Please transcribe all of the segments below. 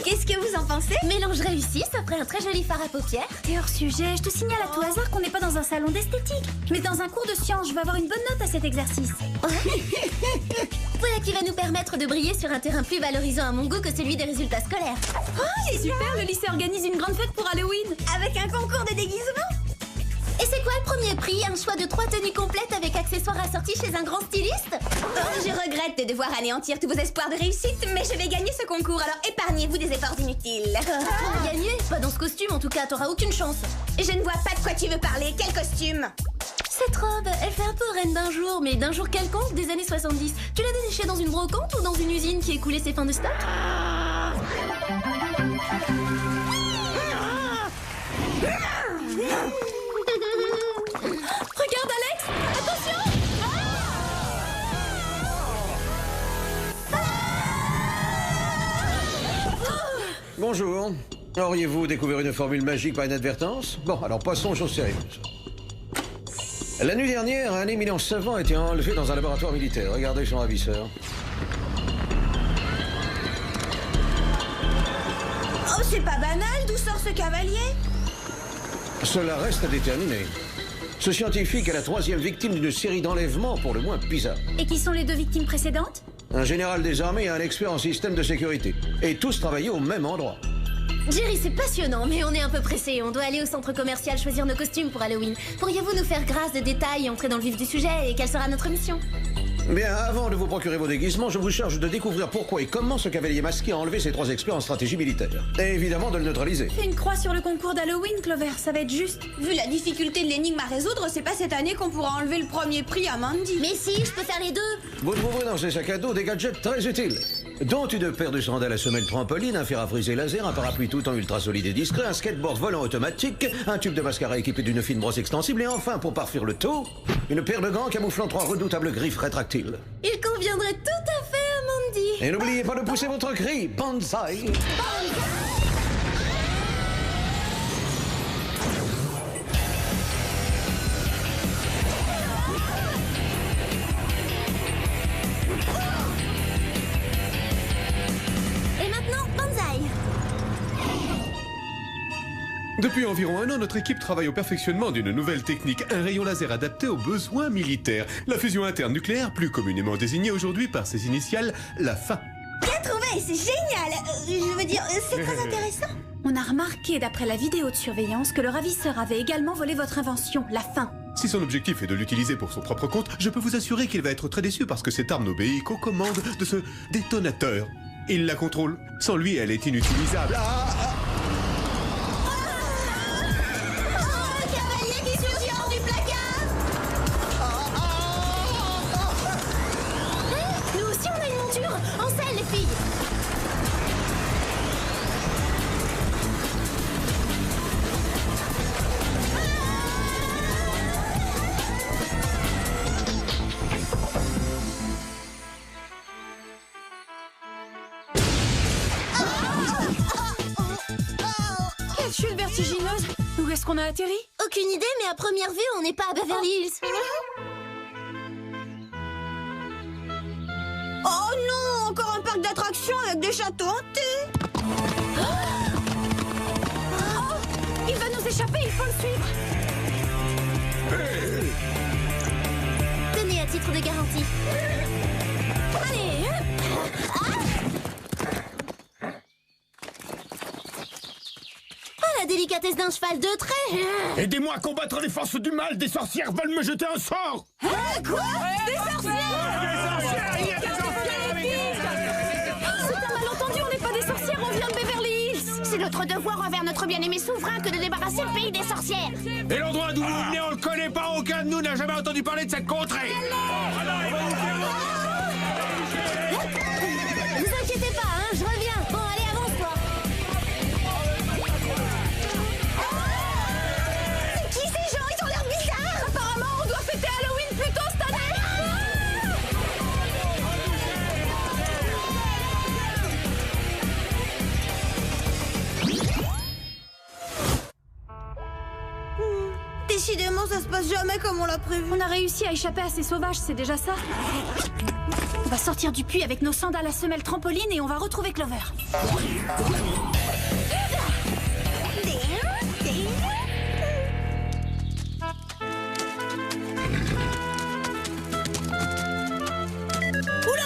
Qu'est-ce que vous en pensez? Mélange réussi, ça ferait un très joli fard à paupières. T'es hors sujet, je te signale à tout hasard qu'on n'est pas dans un salon d'esthétique, mais dans un cours de sciences. Je vais avoir une bonne note à cet exercice. Voilà qui va nous permettre de briller sur un terrain plus valorisant à mon goût que celui des résultats scolaires. Oh, c'est super, le lycée organise une grande fête pour Halloween. Avec un concours de déguisement. Et c'est quoi le premier prix? Un choix de 3 tenues complètes avec accessoires assortis chez un grand styliste? Oh, je regrette de devoir anéantir tous vos espoirs de réussite, mais je vais gagner ce concours, alors épargnez-vous des efforts inutiles. Gagner? Pas dans ce costume en tout cas, t'auras aucune chance. Je ne vois pas de quoi tu veux parler, quel costume? Cette robe, elle fait un peu reine d'un jour, mais d'un jour quelconque des années 70. Tu l'as dénichée dans une brocante ou dans une usine qui écoulait ses fins de stock? Regarde Alex, attention! Bonjour. Auriez-vous découvert une formule magique par inadvertance? Bon, alors passons aux choses sérieuses. La nuit dernière, un éminent savant a été enlevé dans un laboratoire militaire. Regardez son ravisseur. Oh, c'est pas banal, d'où sort ce cavalier? Cela reste à déterminer. Ce scientifique est la 3e victime d'une série d'enlèvements pour le moins bizarres. Et qui sont les 2 victimes précédentes? Un général des armées et un expert en système de sécurité. Et tous travaillaient au même endroit. Jerry, c'est passionnant, mais on est un peu pressé. On doit aller au centre commercial choisir nos costumes pour Halloween. Pourriez-vous nous faire grâce de détails et entrer dans le vif du sujet? Et quelle sera notre mission? Bien, avant de vous procurer vos déguisements, je vous charge de découvrir pourquoi et comment ce cavalier masqué a enlevé ces 3 experts en stratégie militaire. Et évidemment de le neutraliser. Fais une croix sur le concours d'Halloween, Clover, ça va être juste. Vu la difficulté de l'énigme à résoudre, c'est pas cette année qu'on pourra enlever le premier prix à Mandy. Mais si, je peux faire les deux. Vous trouverez dans ces sacs à dos des gadgets très utiles, dont une paire de sandales à semelle trampoline, un fer à friser laser, un parapluie tout en ultra solide et discret, un skateboard volant automatique, un tube de mascara équipé d'une fine brosse extensible et enfin, pour parfaire le tout, une paire de gants camouflant 3 redoutables griffes rétractiles. Il conviendrait tout à fait à Mandy. Et n'oubliez pas de pousser votre cri, Banzai. Et maintenant, Banzai. Depuis environ 1 an, notre équipe travaille au perfectionnement d'une nouvelle technique, un rayon laser adapté aux besoins militaires. La fusion interne nucléaire, plus communément désignée aujourd'hui par ses initiales, la FA. Bien trouvé, c'est génial. Je veux dire, c'est très intéressant. On a remarqué, d'après la vidéo de surveillance, que le ravisseur avait également volé votre invention, la fin. Si son objectif est de l'utiliser pour son propre compte, je peux vous assurer qu'il va être très déçu parce que cette arme n'obéit qu'aux commandes de ce détonateur. Il la contrôle. Sans lui, elle est inutilisable. Un cavalier qui surgit hors du placard. Nous aussi, on a une monture. En selle, les filles. Quelle chute vertigineuse. Où est-ce qu'on a atterri? Aucune idée, mais à première vue, on n'est pas à Beverly Hills. Oh non, encore un parc d'attractions avec des châteaux hantés. Oh, il va nous échapper, il faut le suivre. Tenez à titre de garantie. Allez, Oh, la délicatesse d'un cheval de trait. Aidez-moi à combattre les forces du mal, des sorcières veulent me jeter un sort. Quoi? Des sorcières? C'est un malentendu, on n'est pas des sorcières, on vient de Beverly Hills. C'est notre devoir envers notre bien-aimé souverain que de débarrasser le pays des sorcières. Et l'endroit d'où vous venez, on le connaît pas, aucun de nous n'a jamais entendu parler de cette contrée. Vous inquiétez pas, hein, je reviens. Bon, allez, avance-toi. C'est qui ces gens? Ils ont l'air bizarres. Apparemment, on doit fêter Halloween plus tôt cette année. Décidément, ça se passe jamais comme on l'a prévu. On a réussi à échapper à ces sauvages, c'est déjà ça. On va sortir du puits avec nos sandales à semelles trampoline et on va retrouver Clover. Oula,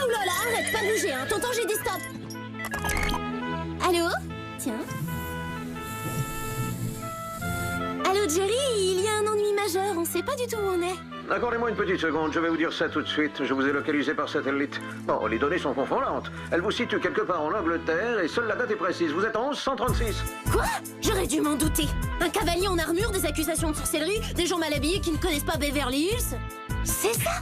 arrête, pas bouger, hein. Tonton, j'ai dit stop. Allô? Tiens. Allô, Jerry, il y a un ennui majeur, on sait pas du tout où on est. Accordez-moi une petite seconde, je vais vous dire ça tout de suite. Je vous ai localisé par satellite. Bon, les données sont confondantes. Elle vous situe quelque part en Angleterre et seule la date est précise. Vous êtes en 1136. Quoi? J'aurais dû m'en douter. Un cavalier en armure, des accusations de sorcellerie, des gens mal habillés qui ne connaissent pas Beverly Hills. C'est ça?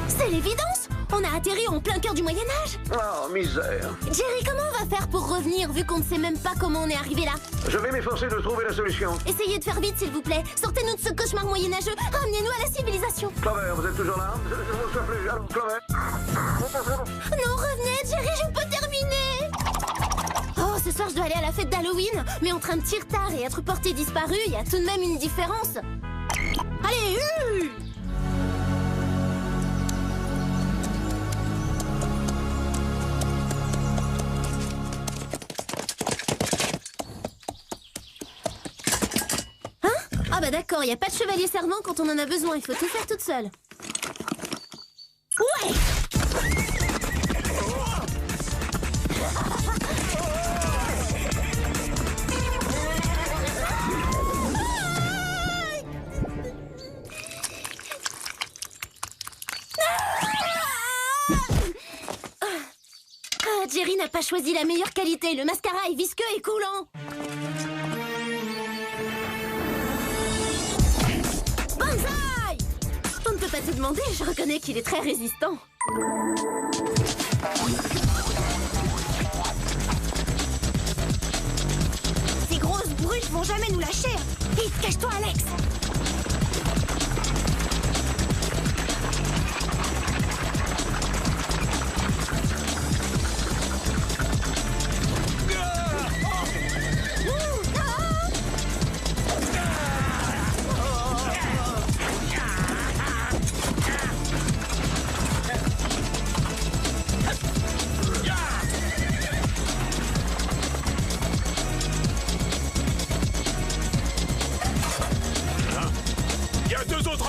C'est l'évidence! On a atterri en plein cœur du Moyen-Âge. Oh, misère. Jerry, comment on va faire pour revenir vu qu'on ne sait même pas comment on est arrivé là? Je vais m'efforcer de trouver la solution. Essayez de faire vite, s'il vous plaît. Sortez-nous de ce cauchemar moyenâgeux. Ramenez-nous à la civilisation. Clover, vous êtes toujours là? Je ne vous reçois plus. Alors, Clover. Non, revenez, Jerry, je peux terminer. Oh, ce soir, je dois aller à la fête d'Halloween. Mais entre un petit retard et être porté disparu, il y a tout de même une différence. Allez, Ah bah d'accord, il n'y a pas de chevalier servant quand on en a besoin, il faut tout faire toute seule. Ouais! Ah, Jerry n'a pas choisi la meilleure qualité, le mascara est visqueux et coulant. On ne peut pas te demander, je reconnais qu'il est très résistant. Ces grosses brutes vont jamais nous lâcher. Vite, cache-toi, Alex.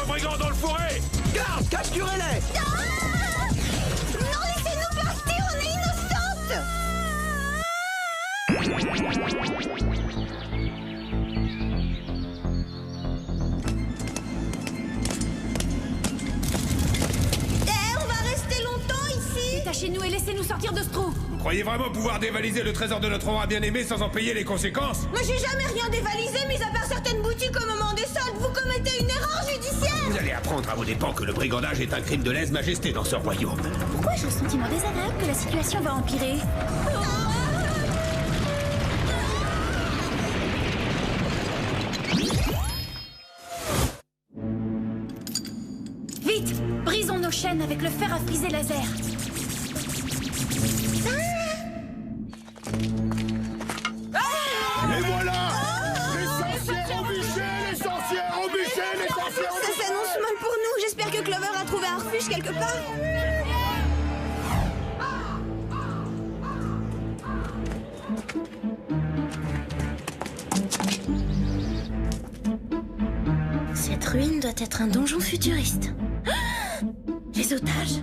Brigands dans le fourré! Garde, capturez-les! Non, laissez-nous partir, on est innocentes. On va rester longtemps ici. Détachez-nous et laissez-nous sortir de ce trou. Vous croyez vraiment pouvoir dévaliser le trésor de notre roi bien-aimé sans en payer les conséquences? Moi, j'ai jamais rien dévalisé, mis à part certaines boutiques au moment des soldes. Vous commettez une erreur judiciaire. Vous allez apprendre à vos dépens que le brigandage est un crime de lèse-majesté dans ce royaume. Pourquoi j'ai le sentiment désagréable que la situation va empirer? Vite! Brisons nos chaînes avec le fer à friser laser. Et voilà! Les sorcières au bûcher! Les sorcières au bûcher! Les sorcières au Ça s'annonce mal pour nous. J'espère que Clover a trouvé un refuge quelque part. Cette ruine doit être un donjon futuriste. Ah! Les otages.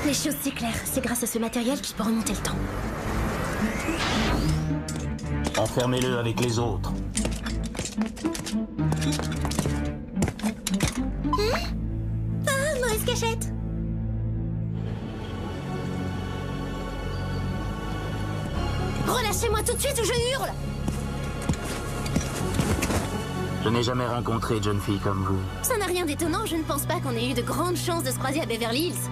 Les choses s'éclairent. C'est grâce à ce matériel qu'il peut remonter le temps. Enfermez-le avec les autres. Ah, mauvaise cachette. Relâchez-moi tout de suite ou je hurle. Je n'ai jamais rencontré de jeune fille comme vous. Ça n'a rien d'étonnant, je ne pense pas qu'on ait eu de grandes chances de se croiser à Beverly Hills.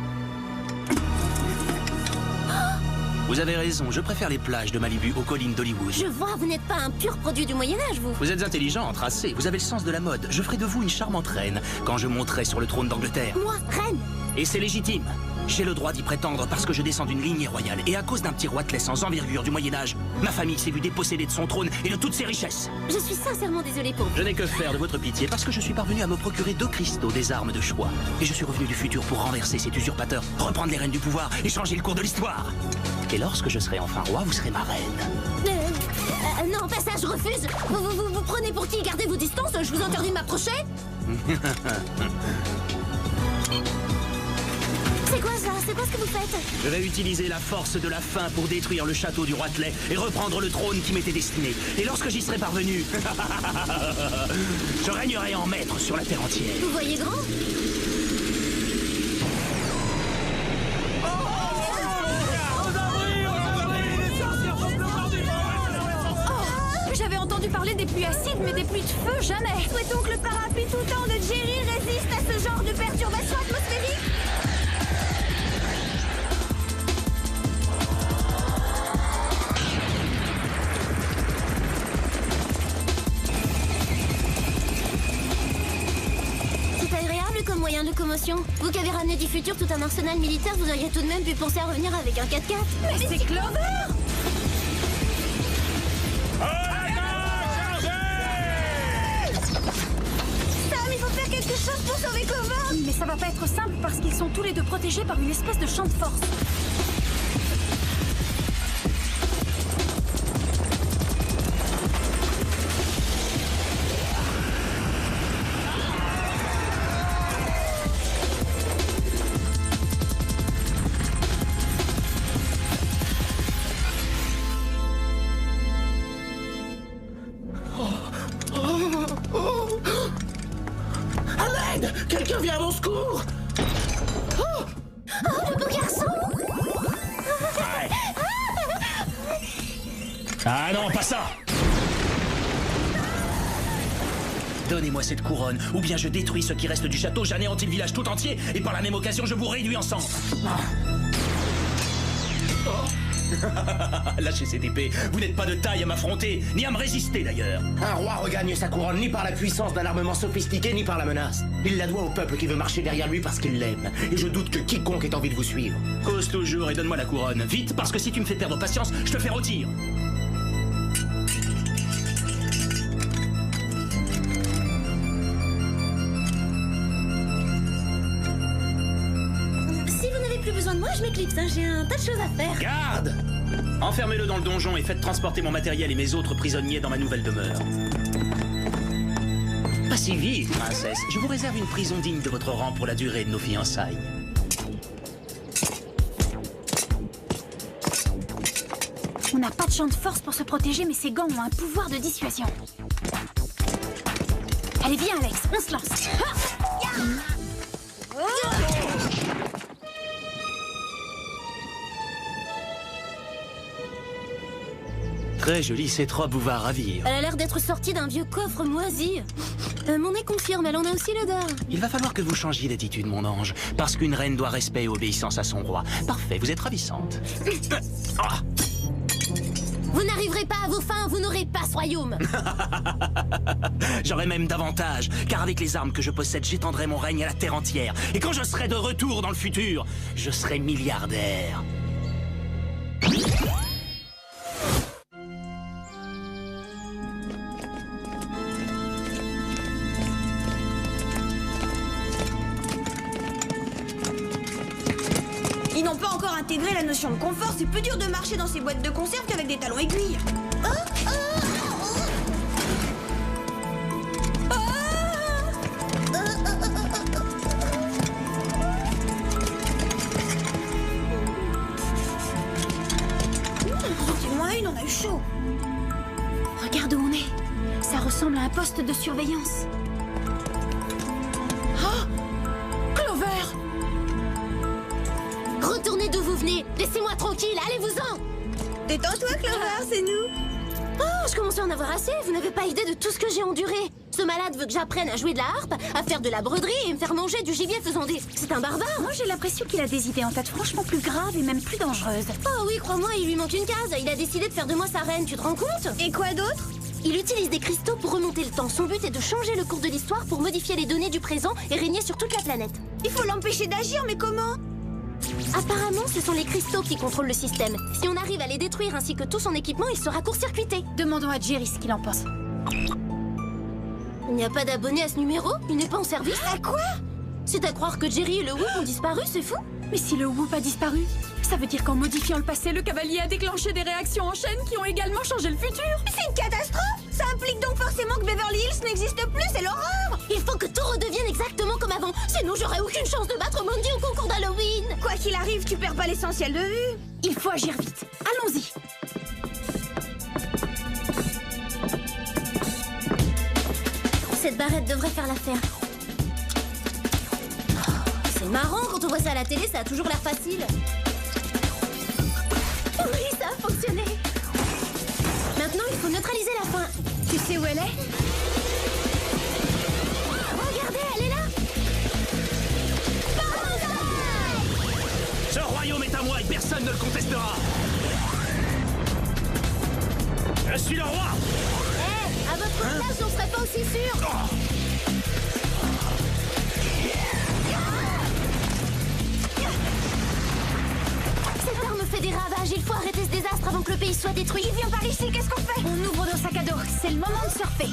Vous avez raison, je préfère les plages de Malibu aux collines d'Hollywood. Je vois, vous n'êtes pas un pur produit du Moyen-Âge, vous. Vous êtes intelligente, assez, vous avez le sens de la mode. Je ferai de vous une charmante reine quand je monterai sur le trône d'Angleterre. Moi, reine. Et c'est légitime. J'ai le droit d'y prétendre parce que je descends d'une lignée royale. Et à cause d'un petit roitelet sans envergure du Moyen-Âge, ma famille s'est vue dépossédée de son trône et de toutes ses richesses. Je suis sincèrement désolée pour vous. Je n'ai que faire de votre pitié parce que je suis parvenu à me procurer 2 cristaux, des armes de choix. Et je suis revenu du futur pour renverser cet usurpateur, reprendre les rênes du pouvoir et changer le cours de l'histoire. Et lorsque je serai enfin roi, vous serez ma reine. Non, pas ça, je refuse. Vous prenez pour qui? Gardez vos distances, je vous interdis de m'approcher. C'est quoi ça? C'est quoi ce que vous faites? Je vais utiliser la force de la faim pour détruire le château du roitelet et reprendre le trône qui m'était destiné. Et lorsque j'y serai parvenu, je régnerai en maître sur la terre entière. Vous voyez grand? J'avais entendu parler des pluies acides, mais des pluies de feu, jamais. Souhaitons que le parapluie tout temps de Jerry résiste à ce genre de perturbation atmosphérique. C'est agréable comme moyen de commotion. Vous qui avez ramené du futur tout un arsenal militaire, vous auriez tout de même pu penser à revenir avec un 4x4. Mais c'est Clover! Sam, il faut faire quelque chose pour sauver Clover. Mais ça va pas être simple parce qu'ils sont tous les deux protégés par une espèce de champ de force. Quelqu'un vient à mon secours! Oh, le beau garçon. Ah non, pas ça! Donnez-moi cette couronne, ou bien je détruis ce qui reste du château, j'anéantis le village tout entier, et par la même occasion, je vous réduis en cendres. Lâchez cette épée, vous n'êtes pas de taille à m'affronter, ni à me résister d'ailleurs. Un roi regagne sa couronne ni par la puissance d'un armement sophistiqué, ni par la menace. Il la doit au peuple qui veut marcher derrière lui parce qu'il l'aime. Et je doute que quiconque ait envie de vous suivre. Cause toujours et donne-moi la couronne, vite, parce que si tu me fais perdre patience, je te fais rôtir. Si vous n'avez plus besoin de moi, je m'éclipse, hein. J'ai un tas de choses à faire. Garde! Enfermez-le dans le donjon et faites transporter mon matériel et mes autres prisonniers dans ma nouvelle demeure. Pas si vite, princesse. Je vous réserve une prison digne de votre rang pour la durée de nos fiançailles. On n'a pas de champ de force pour se protéger, mais ces gants ont un pouvoir de dissuasion. Allez, viens, Alex, on se lance. Très jolie, cette robe vous va ravir. Elle a l'air d'être sortie d'un vieux coffre moisi. Mon nez confirme, elle en a aussi l'odeur. Il va falloir que vous changiez d'attitude, mon ange, parce qu'une reine doit respect et obéissance à son roi. Parfait, vous êtes ravissante. Ah. Vous n'arriverez pas à vos fins, vous n'aurez pas ce royaume. J'aurai même davantage, car avec les armes que je possède, j'étendrai mon règne à la terre entière. Et quand je serai de retour dans le futur, je serai milliardaire. Ils n'ont pas encore intégré la notion de confort, c'est plus dur de marcher dans ces boîtes de conserve qu'avec des talons aiguilles. Sortez-moi une, on a eu chaud. Regarde où on est. Ça ressemble à un poste de surveillance. Clover! Retournez d'où vous venez. Laissez-moi tranquille, allez-vous-en. Détends-toi, Clover, c'est nous. Oh, je commence commencez à en avoir assez. Vous n'avez pas idée de tout ce que j'ai enduré. Ce malade veut que j'apprenne à jouer de la harpe, à faire de la broderie et me faire manger du gibier faisant des... C'est un barbare. Moi, j'ai l'impression qu'il a des idées en tête franchement plus graves et même plus dangereuses. Oh oui, crois-moi, il lui manque une case. Il a décidé de faire de moi sa reine, tu te rends compte? Et quoi d'autre? Il utilise des cristaux pour remonter le temps. Son but est de changer le cours de l'histoire pour modifier les données du présent et régner sur toute la planète. Il faut l'empêcher d'agir, mais comment? Apparemment, ce sont les cristaux qui contrôlent le système. Si on arrive à les détruire ainsi que tout son équipement, il sera court-circuité. Demandons à Jerry ce qu'il en pense. Il n'y a pas d'abonné à ce numéro? Il n'est pas en service? À quoi? C'est à croire que Jerry et le Whoop ont disparu, c'est fou? Mais si le Whoop a disparu, ça veut dire qu'en modifiant le passé, le cavalier a déclenché des réactions en chaîne qui ont également changé le futur. C'est une catastrophe! Ça implique donc forcément que Beverly Hills n'existe plus, c'est l'horreur! Il faut que tout redevienne exactement comme avant, sinon j'aurai aucune chance de battre Mandy au concours d'Halloween! Quoi qu'il arrive, tu perds pas l'essentiel de vue. Il faut agir vite. Allons-y. Cette barrette devrait faire l'affaire. C'est marrant, quand on voit ça à la télé, ça a toujours l'air facile. Oui, ça a fonctionné. Maintenant, il faut neutraliser la fin. Tu sais où elle est? Regardez, elle est là. Ce royaume est à moi et personne ne le contestera. Je suis le roi. À votre place, on serait pas aussi sûr. Cette arme fait des ravages. Il faut arrêter ce désastre avant que le pays soit détruit. Il vient par ici, qu'est-ce qu'on fait? On ouvre nos sacs à dos. C'est le moment de surfer.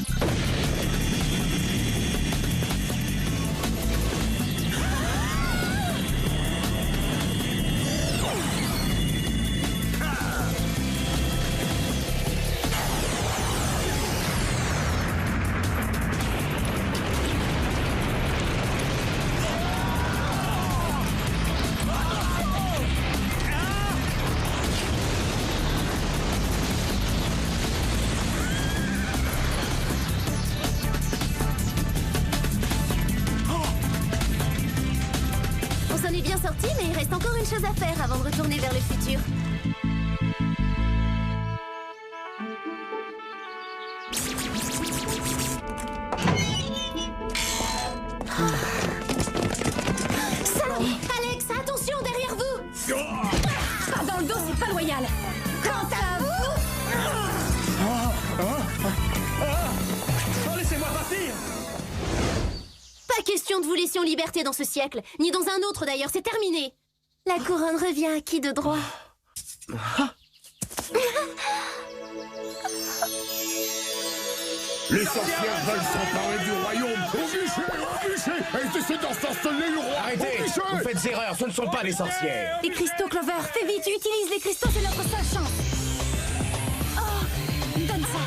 On s'en est bien sorti, mais il reste encore une chose à faire avant de retourner vers le futur. Ça, Alex, attention derrière vous. Pas dans le dos, c'est pas loyal. Quant à vous, Laissez-moi partir. Pas question de vous laisser en liberté dans ce siècle, ni dans un autre d'ailleurs, c'est terminé. La couronne revient à qui de droit? Les sorcières veulent s'emparer du royaume. Au guichet, elles essaient d'ensorceler le roi. Arrêtez! Vous faites erreur, ce ne sont pas des sorcières. les cristaux, Clover, fais vite, utilise les cristaux, c'est notre seule chance. Oh, donne ça.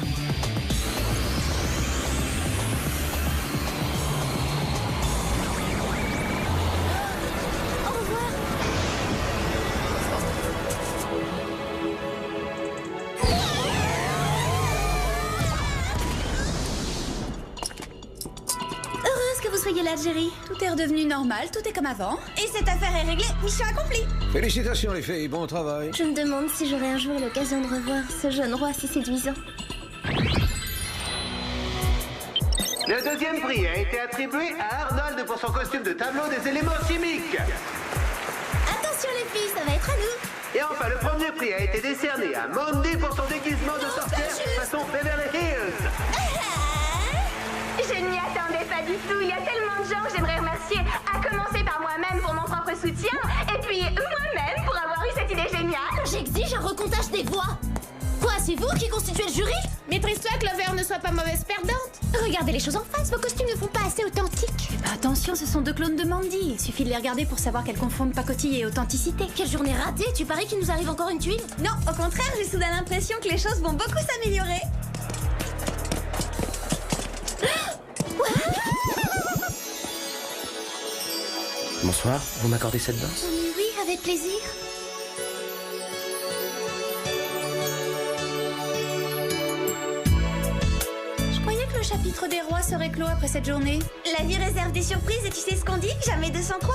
Au revoir. Heureuse que vous soyez là, Jerry. Tout est redevenu normal, tout est comme avant. Et cette affaire est réglée, mission accomplie. Félicitations les filles, bon travail. Je me demande si j'aurai un jour l'occasion de revoir ce jeune roi si séduisant. Le deuxième prix a été attribué à Arnold pour son costume de tableau des éléments chimiques. Attention les filles, ça va être à nous. Et enfin, le premier prix a été décerné à Mandy pour son déguisement de sorcière façon Beverly Hills. Je n'y attendais pas du tout. Il y a tellement de gens que j'aimerais remercier, à commencer par moi-même pour mon propre soutien, et puis moi-même pour avoir eu cette idée géniale. J'exige un recomptage des voix. Quoi, c'est vous qui constituez le jury? Maîtrise-toi que Clover ne soit pas mauvaise perdante. Regardez les choses en face, vos costumes ne font pas assez authentiques. Attention, ce sont deux clones de Mandy. Il suffit de les regarder pour savoir qu'elles confondent pacotille et authenticité. Quelle journée ratée, tu paries qu'il nous arrive encore une tuile? Non, au contraire, j'ai soudain l'impression que les choses vont beaucoup s'améliorer. Bonsoir, vous m'accordez cette danse? Oui, avec plaisir. Je croyais que le chapitre des rois serait clos après cette journée. La vie réserve des surprises et tu sais ce qu'on dit? Jamais 203.